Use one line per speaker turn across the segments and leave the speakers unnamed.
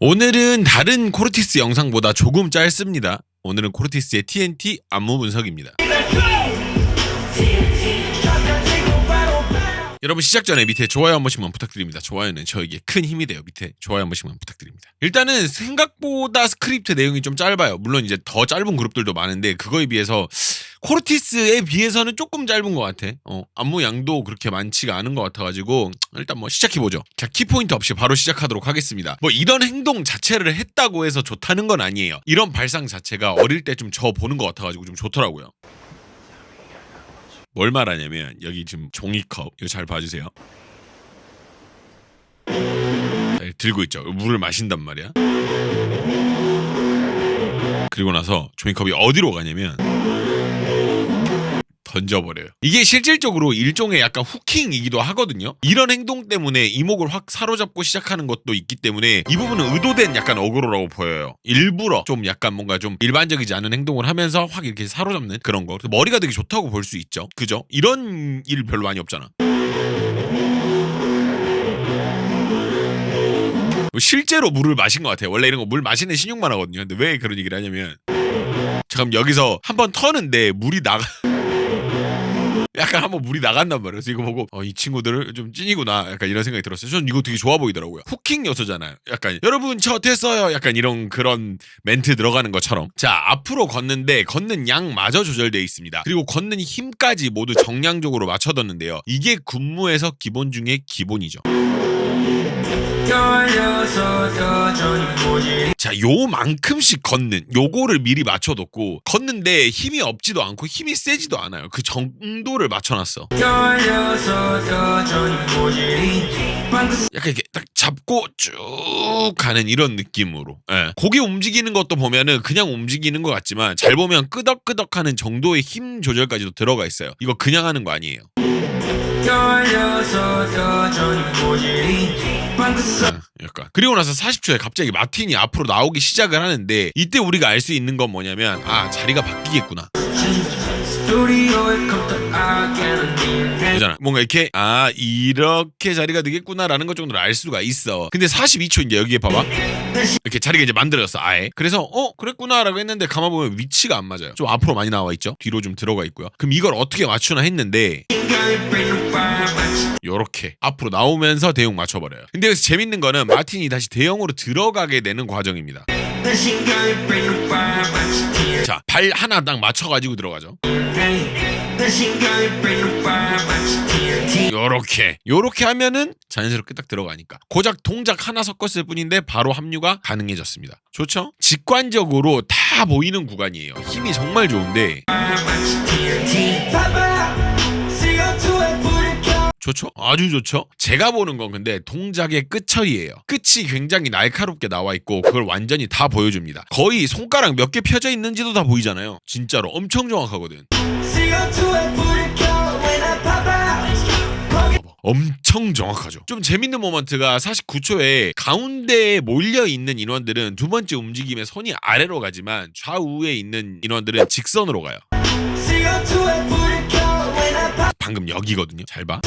오늘은 다른 코르티스 영상보다 조금 짧습니다. 오늘은 코르티스의 TNT 안무 분석입니다. 여러분 시작 전에 밑에 좋아요 한 번씩만 부탁드립니다. 좋아요는 저에게 큰 힘이 돼요. 밑에 좋아요 한 번씩만 부탁드립니다. 일단은 생각보다 스크립트 내용이 좀 짧아요. 물론 이제 더 짧은 그룹들도 많은데 그거에 비해서 코르티스에 비해서는 조금 짧은 것 같아. 안무 양도 그렇게 많지가 않은 것 같아가지고 일단 뭐 시작해보죠. 자, 키포인트 없이 바로 시작하도록 하겠습니다. 뭐 이런 행동 자체를 했다고 해서 좋다는 건 아니에요. 이런 발상 자체가 어릴 때 좀 저 보는 것 같아가지고 좀 좋더라고요. 뭘 말하냐면 여기 지금 종이컵 이거 잘 봐주세요. 들고 있죠. 물을 마신단 말이야. 그리고 나서 종이컵이 어디로 가냐면 던져버려요. 이게 실질적으로 일종의 약간 후킹이기도 하거든요. 이런 행동 때문에 이목을 확 사로잡고 시작하는 것도 있기 때문에 이 부분은 의도된 약간 어그로라고 보여요. 일부러 좀 약간 뭔가 좀 일반적이지 않은 행동을 하면서 확 이렇게 사로잡는 그런 거. 머리가 되게 좋다고 볼 수 있죠. 그죠? 이런 일 별로 많이 없잖아. 실제로 물을 마신 것 같아요. 원래 이런 거 물 마시는 신용만 하거든요. 근데 왜 그런 얘기를 하냐면 잠깐 여기서 한번 터는데 물이 나가 약간 한번 물이 나간단 말이에요. 그래서 이거 보고 이 친구들을 좀 찐이구나 약간 이런 생각이 들었어요. 저는 이거 되게 좋아 보이더라고요. 후킹 요소잖아요. 약간 여러분 저 됐어요. 약간 이런 그런 멘트 들어가는 것처럼. 자, 앞으로 걷는데 걷는 양마저 조절되어 있습니다. 그리고 걷는 힘까지 모두 정량적으로 맞춰뒀는데요. 이게 군무에서 기본 중에 기본이죠. 자, 요만큼씩 걷는 요거를 미리 맞춰뒀고 걷는데 힘이 없지도 않고 힘이 세지도 않아요. 그 정도를 맞춰놨어. 약간 이렇게 딱 잡고 쭉 가는 이런 느낌으로. 예. 고개 움직이는 것도 보면은 그냥 움직이는 것 같지만 잘 보면 끄덕끄덕하는 정도의 힘 조절까지도 들어가 있어요. 이거 그냥 하는 거 아니에요. 약간. 그리고 나서 40초에 갑자기 마틴이 앞으로 나오기 시작을 하는데 이때 우리가 알 수 있는 건 뭐냐면 자리가 바뀌겠구나. 그잖아. 뭔가 이렇게 이렇게 자리가 되겠구나라는 것 정도로 알 수가 있어. 근데 42초 이제 여기에 봐봐. 이렇게 자리가 이제 만들어졌어 아예. 그래서 그랬구나라고 했는데 가만 보면 위치가 안 맞아요. 좀 앞으로 많이 나와 있죠. 뒤로 좀 들어가 있고요. 그럼 이걸 어떻게 맞추나 했는데 요렇게 앞으로 나오면서 대형 맞춰버려요. 근데 여기서 재밌는 거는 마틴이 다시 대형으로 들어가게 되는 과정입니다. 자, 발 하나 딱 맞춰가지고 들어가죠. 요렇게 하면은 자연스럽게 딱 들어가니까 고작 동작 하나 섞었을 뿐인데 바로 합류가 가능해졌습니다. 좋죠? 직관적으로 다 보이는 구간이에요. 힘이 정말 좋은데 좋죠? 아주 좋죠? 제가 보는 건 근데 동작의 끝처리예요. 끝이 굉장히 날카롭게 나와 있고 그걸 완전히 다 보여줍니다. 거의 손가락 몇 개 펴져 있는지도 다 보이잖아요. 진짜로 엄청 정확하거든. 엄청 정확하죠. 좀 재밌는 모먼트가 49초에 가운데에 몰려있는 인원들은 두 번째 움직임에 손이 아래로 가지만 좌우에 있는 인원들은 직선으로 가요. 방금 여기거든요. 잘 봐.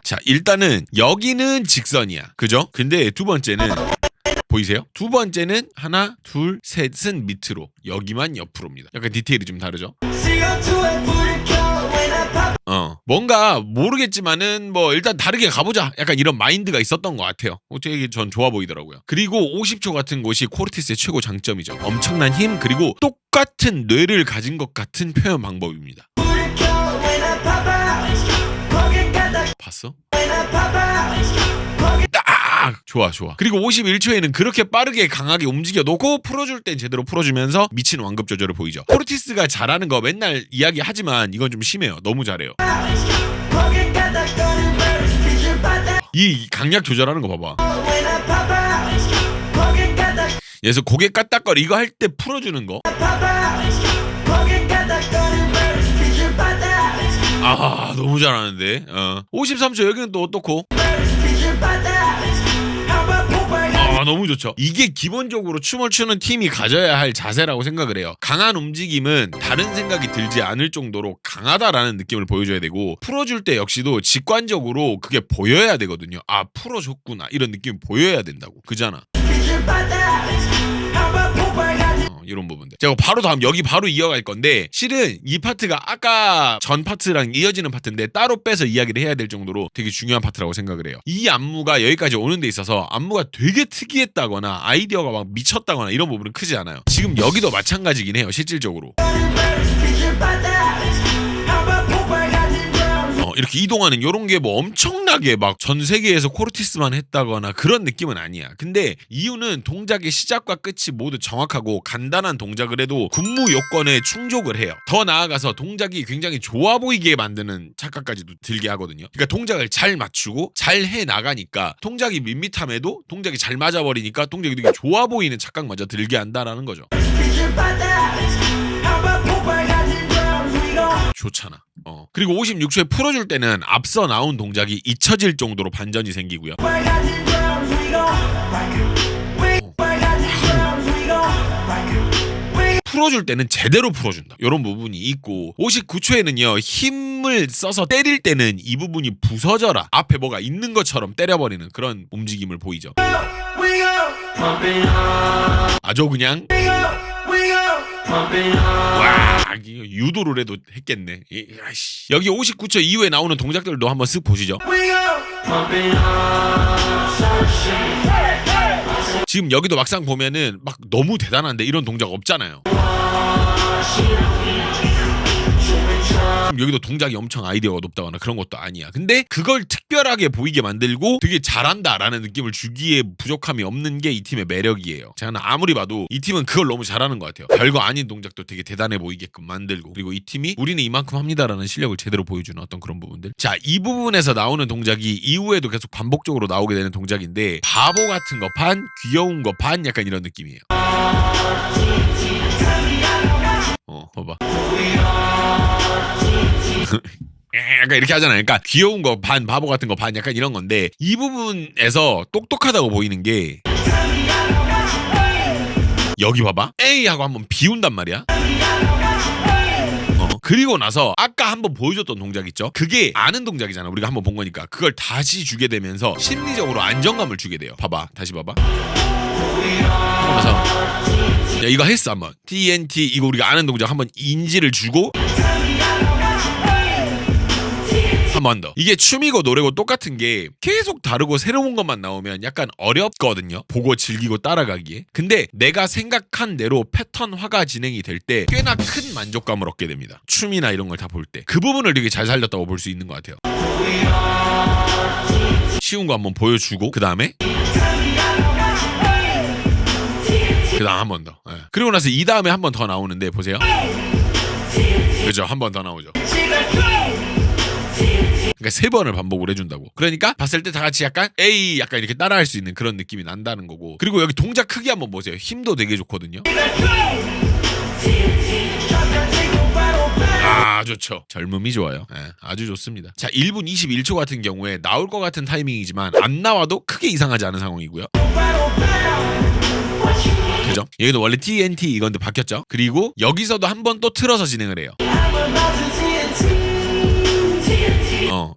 자, 일단은 여기는 직선이야. 그죠? 근데 두 번째는 보이세요? 두 번째는 하나, 둘, 셋은 밑으로. 여기만 옆으로입니다. 약간 디테일이 좀 다르죠? 뭔가 모르겠지만은 뭐 일단 다르게 가보자. 약간 이런 마인드가 있었던 것 같아요. 되게 전 좋아 보이더라고요. 그리고 50초 같은 곳이 코르티스의 최고 장점이죠. 엄청난 힘 그리고 똑같은 뇌를 가진 것 같은 표현 방법입니다. 봤어? 딱! 좋아. 그리고 51초에는 그렇게 빠르게 강하게 움직여 놓고 풀어줄 땐 제대로 풀어주면서 미친 완급 조절을 보이죠. 코르티스가 잘하는 거 맨날 이야기하지만 이건 좀 심해요. 너무 잘해요. 이 강약 조절하는 거 봐봐. 그래서 고개 까딱거리 이거 할 때 풀어주는 거. 너무 잘하는데. 53초 여기는 또 어떻고? 너무 좋죠. 이게 기본적으로 춤을 추는 팀이 가져야 할 자세라고 생각을 해요. 강한 움직임은 다른 생각이 들지 않을 정도로 강하다라는 느낌을 보여줘야 되고 풀어줄 때 역시도 직관적으로 그게 보여야 되거든요. 풀어줬구나 이런 느낌이 보여야 된다고. 그잖아. 이런 부분들. 제가 바로 다음 여기 바로 이어갈 건데 실은 이 파트가 아까 전 파트랑 이어지는 파트인데 따로 빼서 이야기를 해야 될 정도로 되게 중요한 파트라고 생각을 해요. 이 안무가 여기까지 오는 데 있어서 안무가 되게 특이했다거나 아이디어가 막 미쳤다거나 이런 부분은 크지 않아요. 지금 여기도 마찬가지긴 해요. 실질적으로. 이렇게 이동하는 요런 게 뭐 엄청나게 막 전 세계에서 코르티스만 했다거나 그런 느낌은 아니야. 근데 이유는 동작의 시작과 끝이 모두 정확하고 간단한 동작을 해도 군무 요건에 충족을 해요. 더 나아가서 동작이 굉장히 좋아 보이게 만드는 착각까지도 들게 하거든요. 그러니까 동작을 잘 맞추고 잘 해 나가니까 동작이 밋밋함에도 동작이 잘 맞아버리니까 동작이 되게 좋아 보이는 착각마저 들게 한다라는 거죠. 좋잖아. 그리고 56초에 풀어줄 때는 앞서 나온 동작이 잊혀질 정도로 반전이 생기고요. 풀어줄 때는 제대로 풀어준다. 이런 부분이 있고 59초에는요. 힘을 써서 때릴 때는 이 부분이 부서져라. 앞에 뭐가 있는 것처럼 때려버리는 그런 움직임을 보이죠. 아주 그냥 와 유도를 해도 했겠네. 여기 59초 이후에 나오는 동작들도 한번 쓱 보시죠. 지금 여기도 막상 보면은 막 너무 대단한데 이런 동작 없잖아요. 여기도 동작이 엄청 아이디어가 높다거나 그런 것도 아니야. 근데 그걸 특별하게 보이게 만들고 되게 잘한다라는 느낌을 주기에 부족함이 없는 게 이 팀의 매력이에요. 제가 아무리 봐도 이 팀은 그걸 너무 잘하는 것 같아요. 별거 아닌 동작도 되게 대단해 보이게끔 만들고 그리고 이 팀이 우리는 이만큼 합니다라는 실력을 제대로 보여주는 어떤 그런 부분들. 자, 이 부분에서 나오는 동작이 이후에도 계속 반복적으로 나오게 되는 동작인데 바보 같은 거 반, 귀여운 거 반 약간 이런 느낌이에요. 봐봐. 약간 이렇게 하잖아요. 그러니까 귀여운 거 반, 바보 같은 거 반 약간 이런 건데 이 부분에서 똑똑하다고 보이는 게 여기 봐봐. 에이 하고 한번 비운단 말이야. 그리고 나서 아까 한번 보여줬던 동작 있죠? 그게 아는 동작이잖아. 우리가 한번 본 거니까 그걸 다시 주게 되면서 심리적으로 안정감을 주게 돼요. 봐봐. 다시 봐봐. 그래서 야, 이거 했어 한번. TNT 이거 우리가 아는 동작 한번 인지를 주고 한 번 더. 이게 춤이고 노래고 똑같은 게 계속 다르고 새로운 것만 나오면 약간 어렵거든요. 보고 즐기고 따라가기에. 근데 내가 생각한 대로 패턴화가 진행이 될 때 꽤나 큰 만족감을 얻게 됩니다. 춤이나 이런 걸 다 볼 때. 그 부분을 되게 잘 살렸다고 볼 수 있는 것 같아요. 쉬운 거 한번 보여주고 그 다음에 한 번 더. 네. 그리고 나서 이 다음에 한 번 더 나오는데 보세요. 그죠? 한 번 더 나오죠. 그러니까 3번을 반복을 해준다고. 그러니까 봤을 때 다 같이 약간 에이 약간 이렇게 따라할 수 있는 그런 느낌이 난다는 거고. 그리고 여기 동작 크기 한번 보세요. 힘도 되게 좋거든요. 아 좋죠. 젊음이 좋아요. 네, 아주 좋습니다. 자 1분 21초 같은 경우에 나올 것 같은 타이밍이지만 안 나와도 크게 이상하지 않은 상황이고요. 그죠? 여기도 원래 TNT 이건데 바뀌었죠? 그리고 여기서도 한 번 또 틀어서 진행을 해요.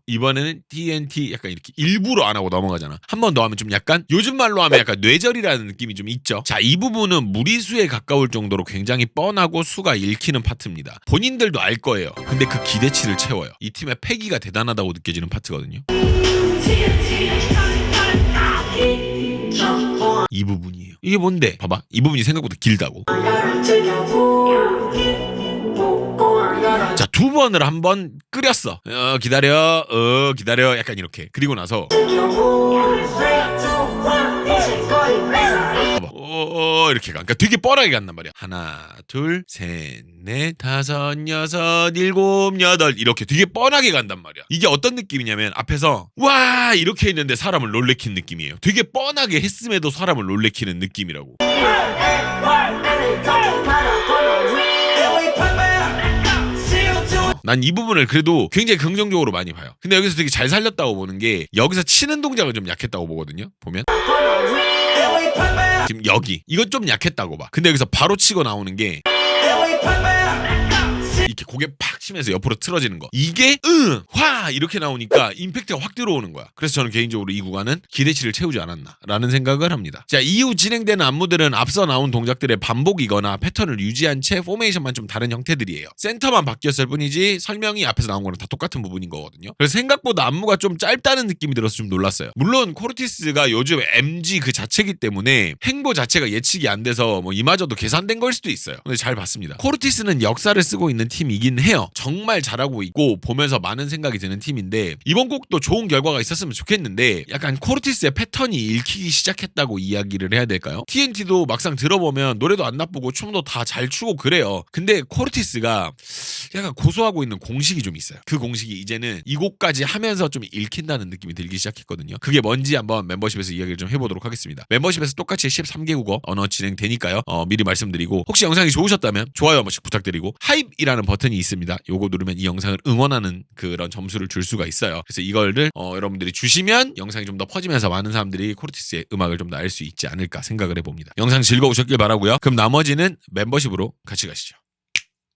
이번에는 TNT 약간 이렇게 일부러 안 하고 넘어가잖아. 한 번 더 하면 좀 약간 요즘 말로 하면 약간 뇌절이라는 느낌이 좀 있죠. 자, 이 부분은 무리수에 가까울 정도로 굉장히 뻔하고 수가 읽히는 파트입니다. 본인들도 알 거예요. 근데 그 기대치를 채워요. 이 팀의 패기가 대단하다고 느껴지는 파트거든요. 이 부분이에요. 이게 뭔데? 봐봐. 이 부분이 생각보다 길다고. 자, 2번을 한번 끓였어. 기다려. 기다려. 약간 이렇게. 그리고 나서 이렇게 가. 그러니까 되게 뻔하게 간단 말이야. 하나, 둘, 셋, 넷, 다섯, 여섯, 일곱, 여덟 이렇게 되게 뻔하게 간단 말이야. 이게 어떤 느낌이냐면 앞에서 와 이렇게 했는데 사람을 놀래킨 느낌이에요. 되게 뻔하게 했음에도 사람을 놀래키는 느낌이라고. 난 이 부분을 그래도 굉장히 긍정적으로 많이 봐요. 근데 여기서 되게 잘 살렸다고 보는 게 여기서 치는 동작은 좀 약했다고 보거든요. 보면 지금 여기 이건 좀 약했다고 봐. 근데 여기서 바로 치고 나오는 게 이렇게 고개 팍 치면서 옆으로 틀어지는 거. 이게 화 이렇게 나오니까 임팩트가 확 들어오는 거야. 그래서 저는 개인적으로 이 구간은 기대치를 채우지 않았나라는 생각을 합니다. 자, 이후 진행되는 안무들은 앞서 나온 동작들의 반복이거나 패턴을 유지한 채 포메이션만 좀 다른 형태들이에요. 센터만 바뀌었을 뿐이지 설명이 앞에서 나온 거랑 다 똑같은 부분인 거거든요. 그래서 생각보다 안무가 좀 짧다는 느낌이 들어서 좀 놀랐어요. 물론 코르티스가 요즘 MG 그 자체이기 때문에 행보 자체가 예측이 안 돼서 뭐 이마저도 계산된 걸 수도 있어요. 근데 잘 봤습니다. 코르티스는 역사를 쓰고 있는 팀이긴 해요. 정말 잘하고 있고 보면서 많은 생각이 드는 팀인데 이번 곡도 좋은 결과가 있었으면 좋겠는데 약간 코르티스의 패턴이 읽히기 시작했다고 이야기를 해야 될까요? TNT도 막상 들어보면 노래도 안 나쁘고 춤도 다 잘 추고 그래요. 근데 코르티스가 약간 고소하고 있는 공식이 좀 있어요. 그 공식이 이제는 이 곡까지 하면서 좀 읽힌다는 느낌이 들기 시작했거든요. 그게 뭔지 한번 멤버십에서 이야기를 좀 해보도록 하겠습니다. 멤버십에서 똑같이 13개국어 언어 진행되니까요. 미리 말씀드리고 혹시 영상이 좋으셨다면 좋아요 한 번씩 부탁드리고 하입이라는 버튼이 있습니다. 요거 누르면 이 영상을 응원하는 그런 점수를 줄 수가 있어요. 그래서 이걸를 여러분들이 주시면 영상이 좀 더 퍼지면서 많은 사람들이 코르티스의 음악을 좀 더 알 수 있지 않을까 생각을 해봅니다. 영상 즐거우셨길 바라고요. 그럼 나머지는 멤버십으로 같이 가시죠.